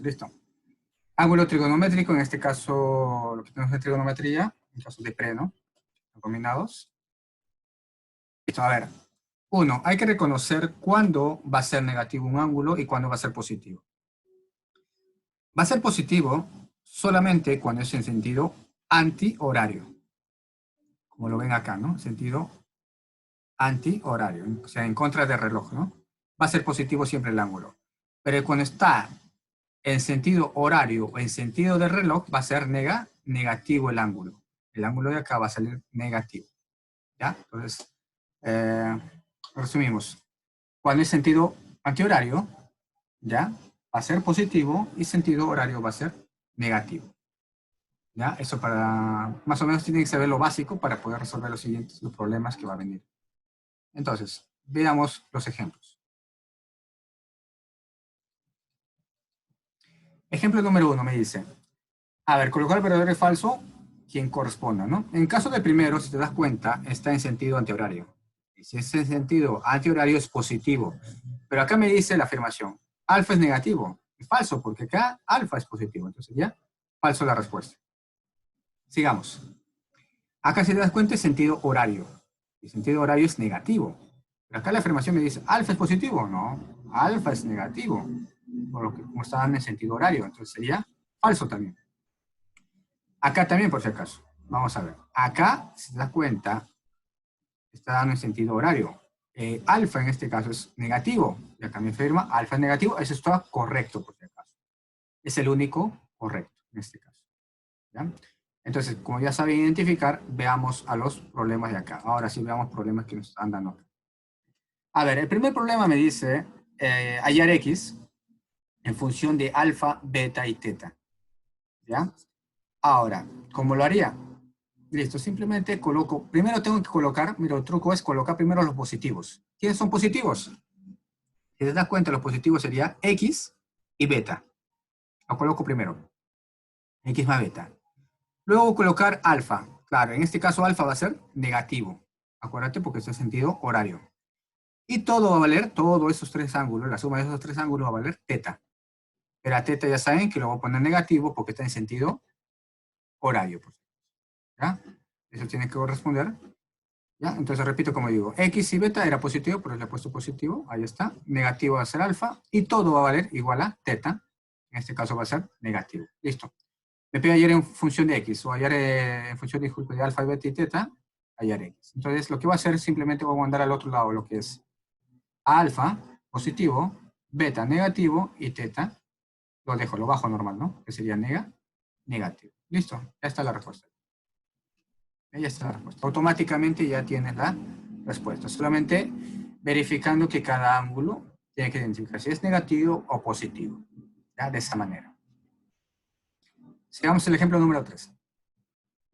listo. Ángulo trigonométrico, en este caso, lo que tenemos en trigonometría, en caso de pre, ¿no? Combinados. Listo, a ver. Uno, hay que reconocer cuándo va a ser negativo un ángulo y cuándo va a ser positivo. Va a ser positivo solamente cuando es en sentido antihorario. Como lo ven acá, ¿no? Sentido antihorario, o sea, en contra del reloj, ¿no? Va a ser positivo siempre el ángulo. Pero cuando está en sentido horario o en sentido de reloj, va a ser negativo el ángulo. El ángulo de acá va a salir negativo. ¿Ya? Entonces, resumimos. Cuando es sentido antihorario, ¿ya? Va a ser positivo y sentido horario va a ser negativo. ¿Ya? Eso para, más o menos tienen que saber lo básico para poder resolver los siguientes los problemas que va a venir. Entonces, veamos los ejemplos. Ejemplo número 1 me dice, a ver, colocar verdadero y falso, quien corresponda, ¿no? En caso del primero, si te das cuenta, está en sentido antihorario. Y si es en sentido antihorario es positivo. Pero acá me dice la afirmación, alfa es negativo. Es falso, porque acá alfa es positivo. Entonces ya, falso la respuesta. Sigamos. Acá si te das cuenta es sentido horario. El sentido horario es negativo. Pero acá la afirmación me dice, alfa es positivo. No, alfa es negativo. Por lo que como está dando en sentido horario. Entonces sería falso también. Acá también, por si acaso. Vamos a ver. Acá, si te das cuenta, está dando en sentido horario. Alfa en este caso es negativo. Y acá me afirma, alfa es negativo. Eso está correcto, por si acaso. Es el único correcto en este caso. ¿Ya? Entonces, como ya saben identificar, veamos a los problemas de acá. Ahora sí veamos problemas que nos están dando acá. A ver, el primer problema me dice hallar X en función de alfa, beta y teta. ¿Ya? Ahora, ¿cómo lo haría? Listo, simplemente coloco, primero tengo que colocar, mira, el truco es colocar primero los positivos. ¿Quiénes son positivos? Si te das cuenta, los positivos serían X y beta. Lo coloco primero. X más beta. Luego colocar alfa. Claro, en este caso alfa va a ser negativo. Acuérdate porque es el sentido horario. Y todo va a valer, todos esos tres ángulos, la suma de esos tres ángulos va a valer teta. Pero a teta ya saben que lo voy a poner negativo porque está en sentido horario. ¿Ya? Eso tiene que corresponder. ¿Ya? Entonces repito como digo, X y beta era positivo, pero le he puesto positivo, ahí está. Negativo va a ser alfa y todo va a valer igual a teta. En este caso va a ser negativo. Listo. Me pide hallar en función de X o hallar en función de alfa, beta y teta, hallar X. Entonces lo que voy a hacer es simplemente voy a mandar al otro lado lo que es alfa positivo, beta negativo y teta. Lo dejo, lo bajo normal, ¿no? Que sería negativo. Listo, ya está la respuesta. Ya está la respuesta. Automáticamente ya tienes la respuesta. Solamente verificando que cada ángulo tiene que identificar si es negativo o positivo. ¿Ya? De esa manera. Sigamos el ejemplo número 3.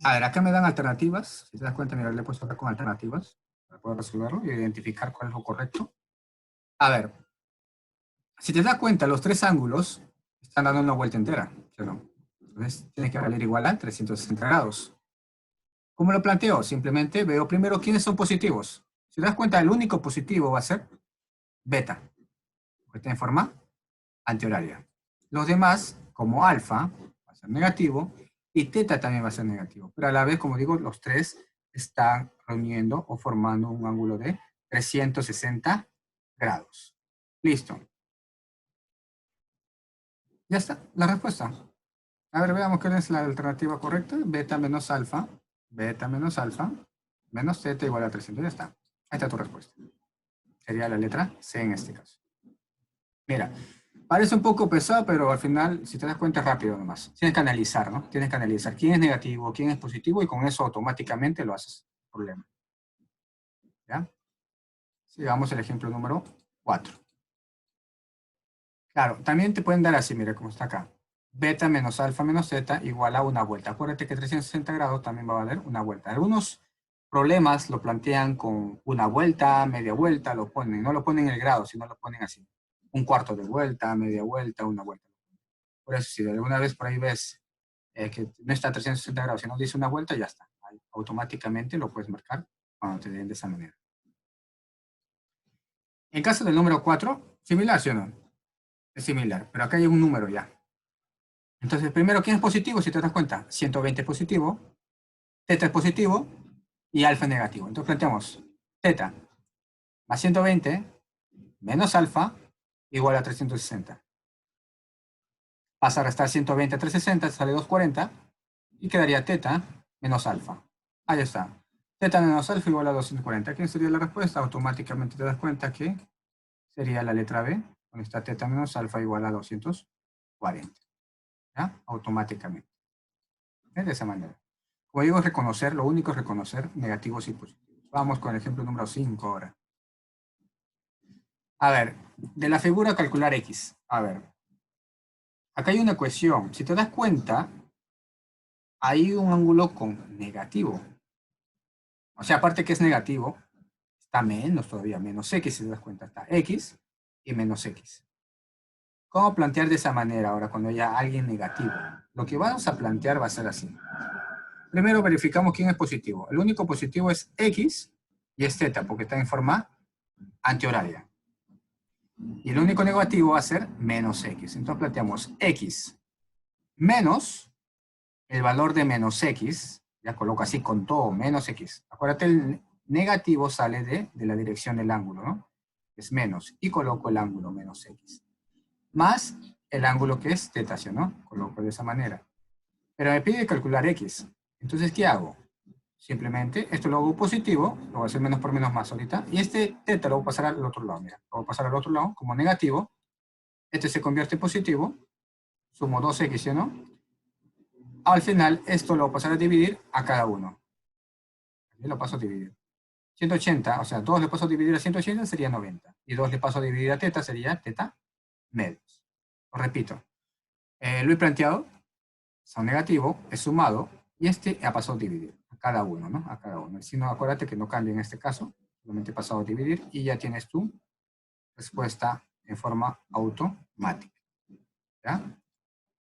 A ver, acá me dan alternativas. Si te das cuenta, mira, le he puesto acá con alternativas para poder resolverlo y identificar cuál es lo correcto. A ver, si te das cuenta, los tres ángulos están dando una vuelta entera, ¿sí o no? Entonces, tiene que valer igual a 360 grados. ¿Cómo lo planteo? Simplemente veo primero quiénes son positivos. Si te das cuenta, el único positivo va a ser beta, porque está en forma antihoraria. Los demás, como alfa, va a ser negativo, y teta también va a ser negativo. Pero a la vez, como digo, los tres están reuniendo o formando un ángulo de 360 grados. Listo. Ya está, la respuesta. A ver, veamos cuál es la alternativa correcta. Beta menos alfa, menos teta igual a 300. Ya está. Ahí está tu respuesta. Sería la letra C en este caso. Mira, parece un poco pesado, pero al final, si te das cuenta, es rápido nomás. Tienes que analizar, ¿no? Tienes que analizar quién es negativo, quién es positivo, y con eso automáticamente lo haces. Problema. ¿Ya? Sigamos el ejemplo número 4. Claro, también te pueden dar así, mira cómo está acá. Beta menos alfa menos teta igual a una vuelta. Acuérdate que 360 grados también va a valer una vuelta. Algunos problemas lo plantean con una vuelta, media vuelta, lo ponen. No lo ponen en el grado, sino lo ponen así. Un cuarto de vuelta, media vuelta, una vuelta. Por eso, si de alguna vez por ahí ves que no está a 360 grados, sino dice una vuelta, ya está. Ahí, automáticamente lo puedes marcar cuando te den de esa manera. En caso del número 4, similar, ¿sí o no? Es similar, pero acá hay un número ya. Entonces, primero, ¿quién es positivo? Si te das cuenta, 120 es positivo, teta es positivo y alfa es negativo. Entonces planteamos teta más 120 menos alfa igual a 360. Pasa a restar 120 a 360, sale 240 y quedaría teta menos alfa. Ahí está. Teta menos alfa igual a 240. ¿Quién sería la respuesta? Automáticamente te das cuenta que sería la letra B, donde está teta menos alfa igual a 240. ¿Ya? Automáticamente. ¿Ves? De esa manera. Como digo, reconocer, lo único es reconocer negativos y positivos. Vamos con el ejemplo número 5 ahora. A ver, de la figura calcular X. A ver, acá hay una ecuación. Si te das cuenta, hay un ángulo con negativo. O sea, aparte que es negativo, está menos todavía, menos X, si te das cuenta. Está X y menos X. ¿Cómo plantear de esa manera ahora cuando haya alguien negativo? Lo que vamos a plantear va a ser así. Primero verificamos quién es positivo. El único positivo es X y es teta, porque está en forma antihoraria. Y el único negativo va a ser menos X. Entonces planteamos X menos el valor de menos X. Ya coloco así con todo, menos X. Acuérdate, el negativo sale de la dirección del ángulo, ¿no? Es menos. Y coloco el ángulo menos X. Más el ángulo que es teta, ¿no? Coloco de esa manera. Pero me pide calcular X. Entonces, ¿qué hago? Simplemente, esto lo hago positivo, lo voy a hacer menos por menos más ahorita, y este teta lo voy a pasar al otro lado, mira, lo voy a pasar al otro lado como negativo, este se convierte en positivo, sumo 2x, ¿sí o no? Al final, esto lo voy a pasar a dividir a cada uno. Aquí lo paso a dividir. 180, o sea, 2 le paso a dividir a 180 sería 90, y 2 le paso a dividir a teta sería teta medios. Lo repito, lo he planteado, son negativo, es sumado, y este ha pasado a dividir a cada uno, ¿no? A cada uno. Si no, acuérdate que no cambia en este caso, solamente he pasado a dividir y ya tienes tu respuesta en forma automática. ¿Ya?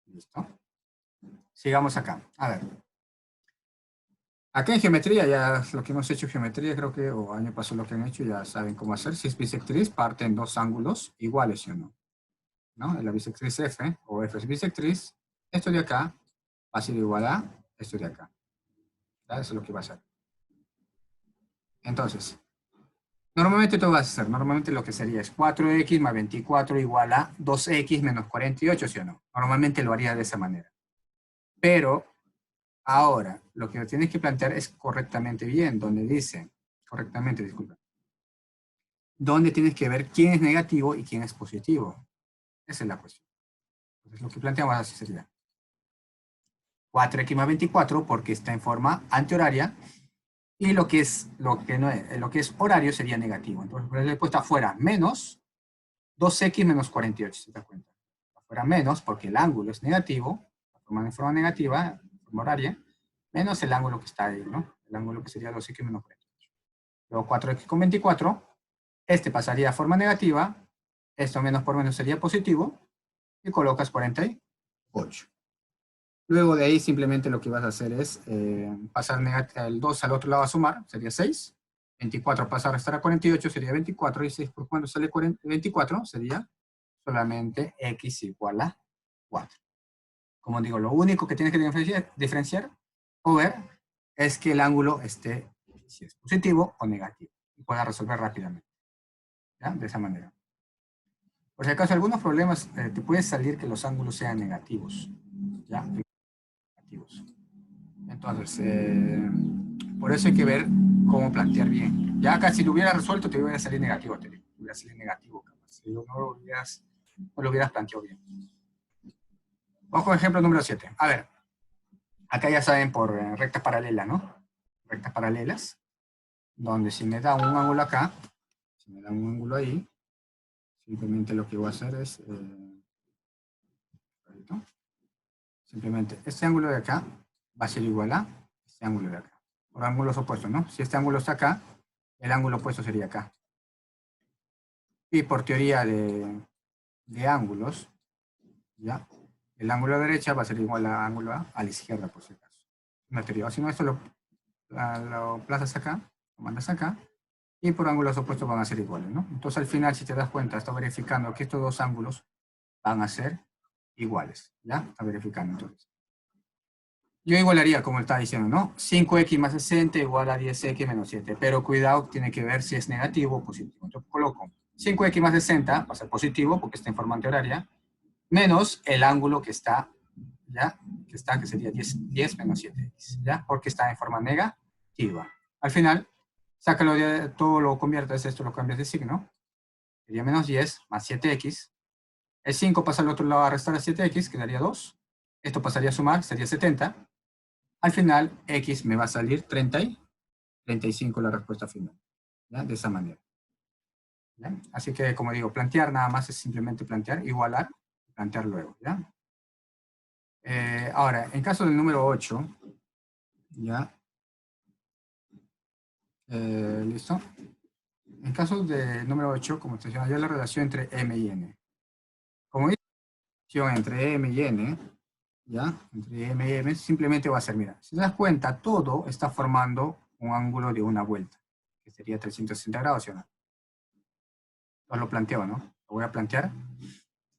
¿Listo? Sigamos acá. A ver. Acá en geometría, ya lo que hemos hecho en geometría, creo que, o año pasado lo que han hecho, ya saben cómo hacer. Si es bisectriz, parte en dos ángulos iguales, ¿sí o no? ¿No? En la bisectriz F, o F es bisectriz, esto de acá va a ser igual a esto de acá. ¿Ya? Eso es lo que va a ser. Entonces, normalmente tú vas a hacer, normalmente lo que sería es 4x más 24 igual a 2x menos 48, ¿sí o no? Normalmente lo haría de esa manera. Pero ahora, lo que tienes que plantear es correctamente bien, donde dice, correctamente, disculpa, donde tienes que ver quién es negativo y quién es positivo. Esa es la cuestión. Entonces, lo que planteamos así sería 4x más 24 porque está en forma antihoraria y lo que es horario sería negativo. Entonces, por ejemplo, está afuera menos 2x menos 48, si te das cuenta. Afuera menos porque el ángulo es negativo, en forma negativa, en forma horaria, menos el ángulo que está ahí, ¿no? El ángulo que sería 2x menos 48. Luego 4x con 24, este pasaría a forma negativa, esto menos por menos sería positivo, y colocas 48. Luego de ahí simplemente lo que vas a hacer es pasar el 2 al otro lado a sumar, sería 6. 24 pasa a restar a 48, sería 24, y 6 por cuando sale 24, sería solamente x igual a 4. Como digo, lo único que tienes que diferenciar o ver es que el ángulo esté, si es positivo o negativo, y pueda resolver rápidamente. ¿Ya? De esa manera. Por si acaso, algunos problemas te puede salir que los ángulos sean negativos. ¿Ya? Negativos. Entonces, por eso hay que ver cómo plantear bien. Ya acá si lo hubieras resuelto te hubiera salido negativo, te hubiera salido negativo, capaz. Si no lo hubieras planteado bien. Vamos con el ejemplo número 7. A ver, acá ya saben por recta paralela, ¿no? Rectas paralelas, donde si me da un ángulo acá, si me da un ángulo ahí, simplemente lo que voy a hacer es, simplemente este ángulo de acá va a ser igual a este ángulo de acá. Por ángulos opuestos, ¿no? Si este ángulo está acá, el ángulo opuesto sería acá. Y por teoría de ángulos, ¿ya? El ángulo a la derecha va a ser igual al ángulo a la izquierda, por si acaso. Una teoría. Si no, esto lo plazas acá, lo mandas acá, y por ángulos opuestos van a ser iguales, ¿no? Entonces al final, si te das cuenta, está verificando que estos dos ángulos van a ser iguales. ¿Ya? Está verificando entonces. Yo igualaría, como está diciendo, ¿no? 5x más 60 igual a 10x menos 7. Pero cuidado, tiene que ver si es negativo o positivo. Entonces coloco 5x más 60, va a ser positivo porque está en forma antihoraria, menos el ángulo que está, ¿ya? Que sería 10 menos 7x, ¿ya? Porque está en forma negativa. Al final, sácalo de todo, lo conviertes, esto lo cambias de signo. Sería menos 10 más 7x. El 5 pasa al otro lado a restar a 7x, quedaría 2. Esto pasaría a sumar, sería 70. Al final, x me va a salir 30 y 35 la respuesta final. ¿Ya? De esa manera. ¿Ya? Así que, como digo, plantear nada más es simplemente plantear, igualar, plantear luego. ¿Ya? Ahora, en caso del número 8, ¿ya? ¿Listo? En caso del número 8, como te decía, ya la relación entre m y n. Como dice, la relación entre m y n, ¿ya? Entre m y m, simplemente va a ser, mira, si te das cuenta, todo está formando un ángulo de una vuelta, que sería 360 grados, ¿sí o no? Os lo planteo, ¿no? Lo voy a plantear.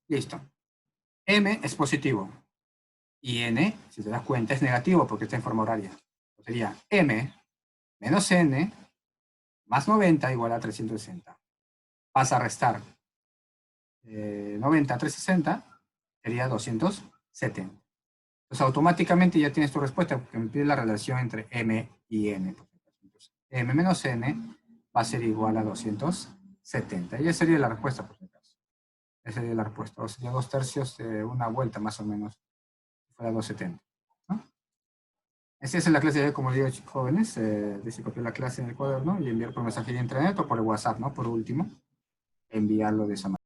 Listo. M es positivo. Y n, si te das cuenta, es negativo porque está en forma horaria. Sería m menos n más 90 igual a 360. Pasa a restar 90 a 360, sería 270. Entonces automáticamente ya tienes tu respuesta porque me pide la relación entre m y n. Entonces, m menos n va a ser igual a 270. Y esa sería la respuesta, por si acaso. Esa sería la respuesta. O sería 2/3 de una vuelta más o menos. Fuera 270. ¿No? Esa es la clase de hoy, como digo, jóvenes. De copiar la clase en el cuaderno y enviar por mensaje de internet o por el WhatsApp, ¿no? Por último, enviarlo de esa manera.